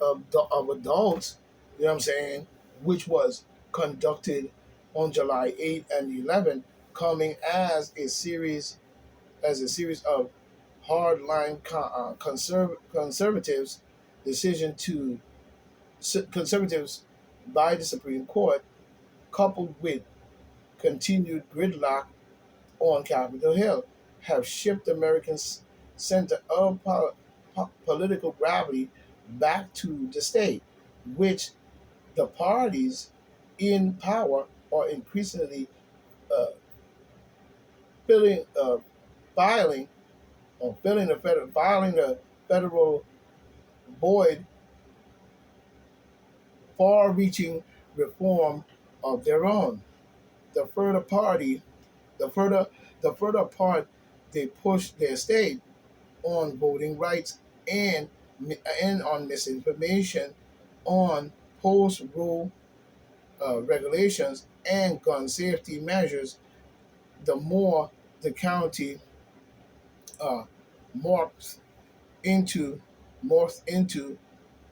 of adults, you know what I'm saying, which was conducted on July 8th and 11th, coming as a series of hardline conservatives decision to conservatives by the Supreme Court, coupled with continued gridlock on Capitol Hill, have shifted Americans' center of political gravity back to the state, which the parties in power are increasingly uh, filling, filing, or filing the federal void, far-reaching reform of their own. The further party, the further, the further apart they push their state on voting rights and on misinformation, on post rule regulations and gun safety measures, the more the county uh, morphs into morphs into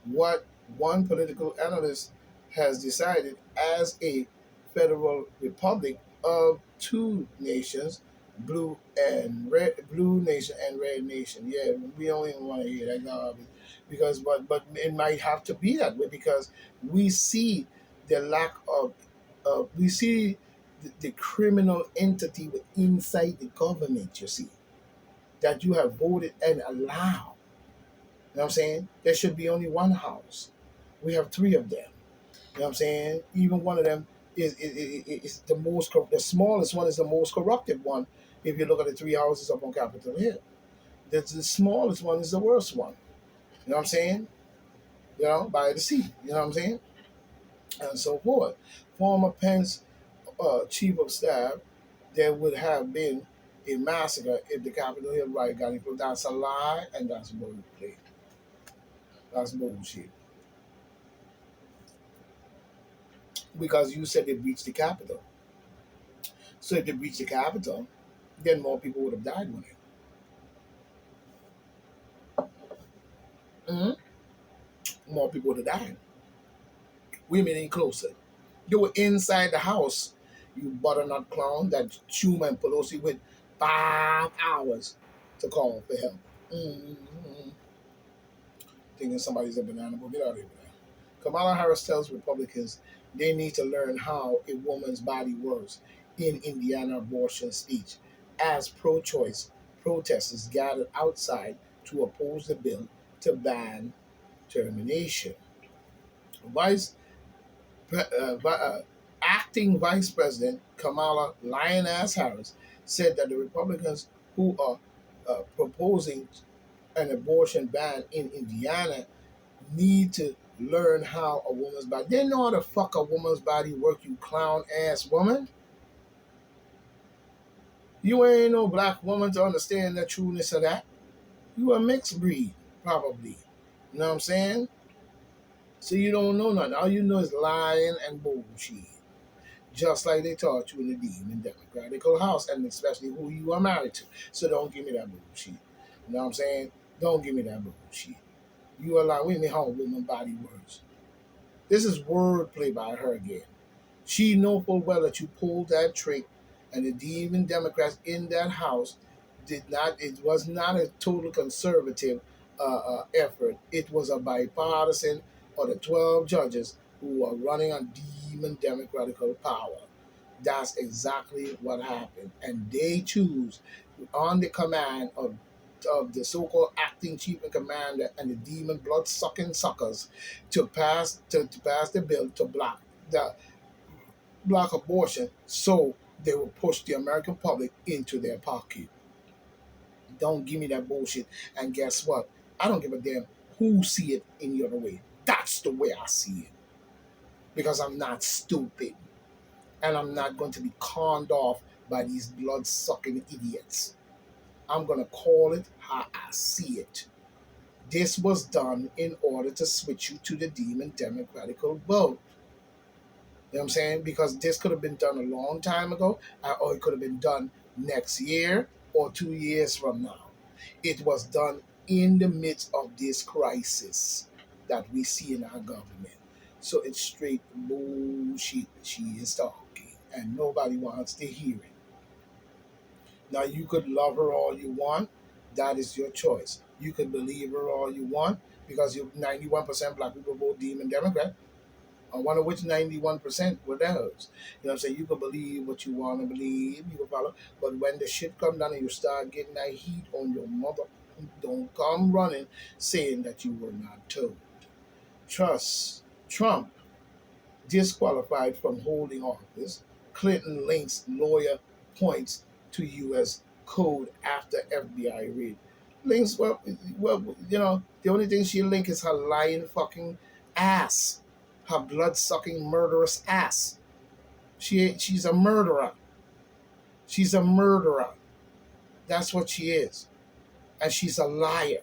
what one political analyst has decided as a federal republic of two nations, blue nation and red nation. Yeah, we don't even want to hear that garbage because, but it might have to be that way because we see the lack of, we see the criminal entity inside the government. You see that you have voted and allowed. You know what I'm saying? There should be only one house. We have three of them. You know what I'm saying? Even one of them is the smallest one is the most corrupted one. If you look at the three houses up on Capitol Hill, the smallest one is the worst one. You know what I'm saying? You know, by the sea. You know what I'm saying? And so forth. Former Pence chief of staff, there would have been a massacre if the Capitol Hill riot got included. That's a lie and that's bullshit. That's bullshit. Because you said they breached the Capitol. So if they breached the Capitol, then more people would have died with it. Mm-hmm. More people would have died. Women ain't closer. You were inside the house, you butternut clown that Schumer Pelosi with 5 hours to call for help. Mm-hmm. Thinking somebody's a banana boat. Get out of here with that. Kamala Harris tells Republicans they need to learn how a woman's body works in Indiana abortion speech as pro choice protesters gathered outside to oppose the bill to ban termination. Vice Acting Vice President Kamala Lioness Harris said that the Republicans who are proposing an abortion ban in Indiana need to learn how a woman's body. They know how the fuck a woman's body work, you clown ass woman. You ain't no black woman to understand the trueness of that. You a mixed breed, probably. You know what I'm saying? So you don't know nothing. All you know is lying and bullshit. Just like they taught you in the Demon Democratical House, and especially who you are married to. So don't give me that bullshit. You know what I'm saying? Don't give me that bullshit. You are lying. We know how a woman's body works. This is wordplay by her again. She know full well that you pulled that trick, and the Demon Democrats in that house did not. It was not a total conservative effort. It was a bipartisan, or the 12 judges who are running on Demon Democratical power. That's exactly what happened, and they choose on the command of the so-called acting chief and commander and the demon blood-sucking suckers to pass the bill to the block abortion, so they will push the American public into their pocket. Don't give me that bullshit. And guess what? I don't give a damn who see it any other way. That's the way I see it. Because I'm not stupid. And I'm not going to be conned off by these blood-sucking idiots. I'm going to call it how I see it. This was done in order to switch you to the demon democratical vote. You know what I'm saying? Because this could have been done a long time ago, or it could have been done next year or 2 years from now. It was done in the midst of this crisis. that we see in our government. So it's straight bullshit she is talking, and nobody wants to hear it. Now, you could love her all you want. That is your choice. You could believe her all you want because you 91% black people vote Demon Democrat. I wonder which 91% were those. You know what I'm saying? You can believe what you want to believe, you can follow. But when the shit come down and you start getting that heat on your mother, don't come running saying that you were not told. Trust Trump disqualified from holding office. Clinton links lawyer points to U.S. code after FBI raid. Links, the only thing she link is her lying fucking ass, her blood sucking murderous ass. She's a murderer. She's a murderer. That's what she is, and she's a liar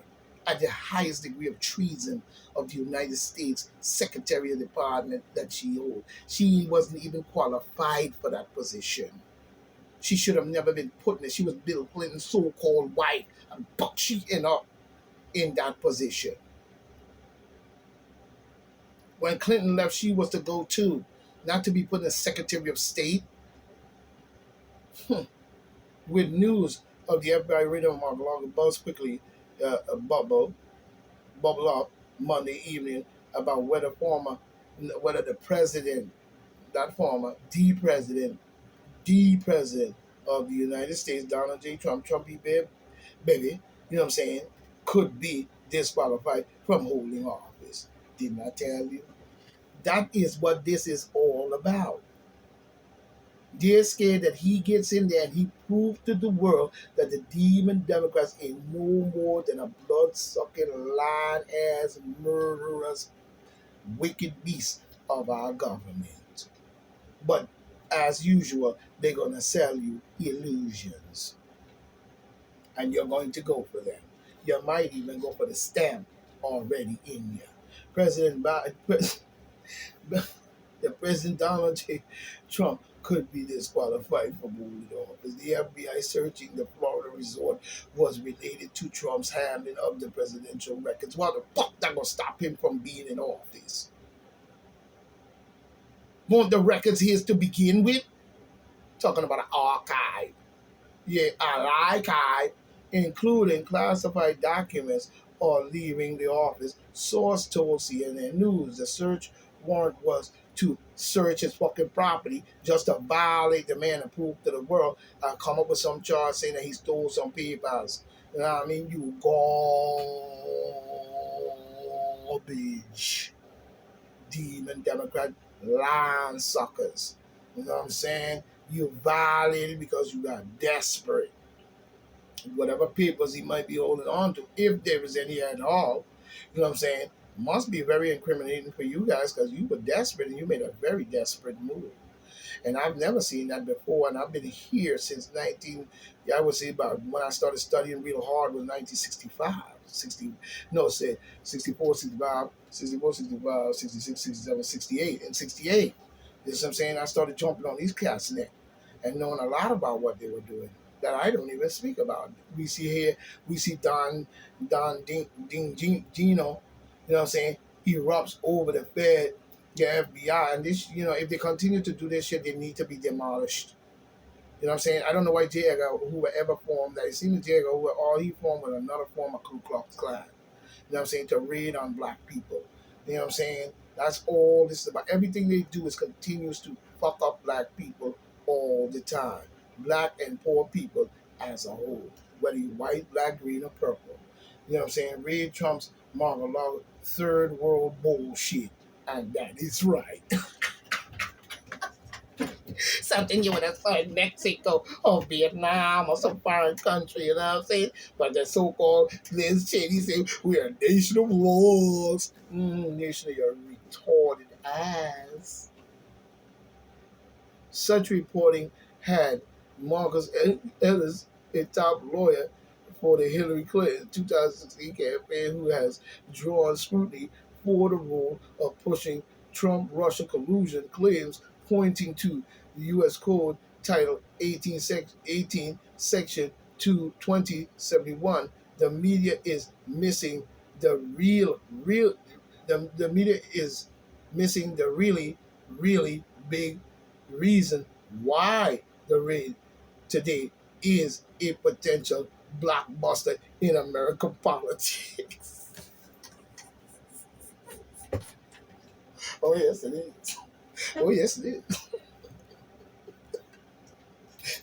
at the highest degree of treason of the United States Secretary of Department that she holds. She wasn't even qualified for that position. She should have never been put in it. She was Bill Clinton's so-called wife, and but she ended up in that position. When Clinton left, she was to go too, not to be put in as Secretary of State. With news of the FBI raid on Mar-a-Lago buzz quickly bubble up Monday evening about whether the president, that former, the president of the United States, Donald J. Trump, Trumpy baby, you know what I'm saying, could be disqualified from holding office. Didn't I tell you? That is what this is all about. They're scared that he gets in there and he proves to the world that the demon Democrats ain't no more than a blood-sucking, lying-ass, murderous, wicked beast of our government. But as usual, they're going to sell you illusions. And you're going to go for them. You might even go for the stamp already in you. President Biden, the President Donald J. Trump could be disqualified from holding office. The FBI searching the Florida resort was related to Trump's handling of the presidential records. Why the fuck that gonna stop him from being in office? Want the records his to begin with? Talking about an archive. Yeah, an archive, including classified documents, or leaving the office. Source told CNN News the search warrant was to search his fucking property just to violate the man and prove to the world, come up with some charge saying that he stole some papers. You know what I mean? You garbage. Demon Democrat line suckers. You know what I'm saying? You violated because you got desperate. Whatever papers he might be holding on to, if there is any at all, you know what I'm saying, must be very incriminating for you guys because you were desperate and you made a very desperate move. And I've never seen that before. And I've been here since I would say about when I started studying real hard was 1965. 60, no, say 64, 65, 64, 65, 66, 67, 68. And 68, you know what I'm saying? I started jumping on these cats' neck and knowing a lot about what they were doing that I don't even speak about. We see here, we see Don Gino, you know what I'm saying? He erupts over the Fed, the FBI, and this, if they continue to do this shit, they need to be demolished. You know what I'm saying? I don't know why J. Edgar, whoever formed that. It seems J. Edgar, all he formed was another form of Ku Klux Klan. You know what I'm saying? To raid on black people. You know what I'm saying? That's all this is about. Everything they do is continues to fuck up black people all the time. Black and poor people as a whole. Whether you're white, black, green, or purple. You know what I'm saying? Read Trump's monologue, third world bullshit. And that is right. Something you would have saw in Mexico or Vietnam or some foreign country, you know what I'm saying? But the so-called Liz Cheney say we're a nation of laws. Nation of your retarded ass. Such reporting had Marcus Ellis, a top lawyer for the Hillary Clinton 2016 campaign, who has drawn scrutiny for the role of pushing Trump-Russia collusion claims, pointing to the U.S. Code Title 18, Section 22071. The media is missing the the media is missing the really, really big reason why the raid today is a potential blockbuster in American politics. Oh yes, it is. Oh yes, it is.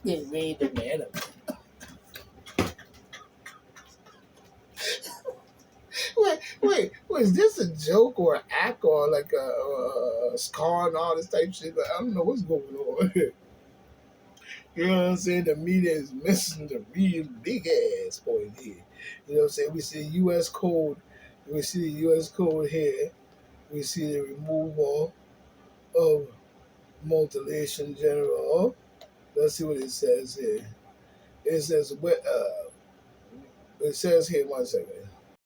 They raid the man. Wait, is this a joke or an act or like a scar and all this type of shit? Like, I don't know what's going on here. You know what I'm saying? The media is missing the real big ass point here. You know what I'm saying? We see U.S. code. We see the U.S. code here. We see the removal of mutilation general. Let's see what it says here. It says, it says here, one second.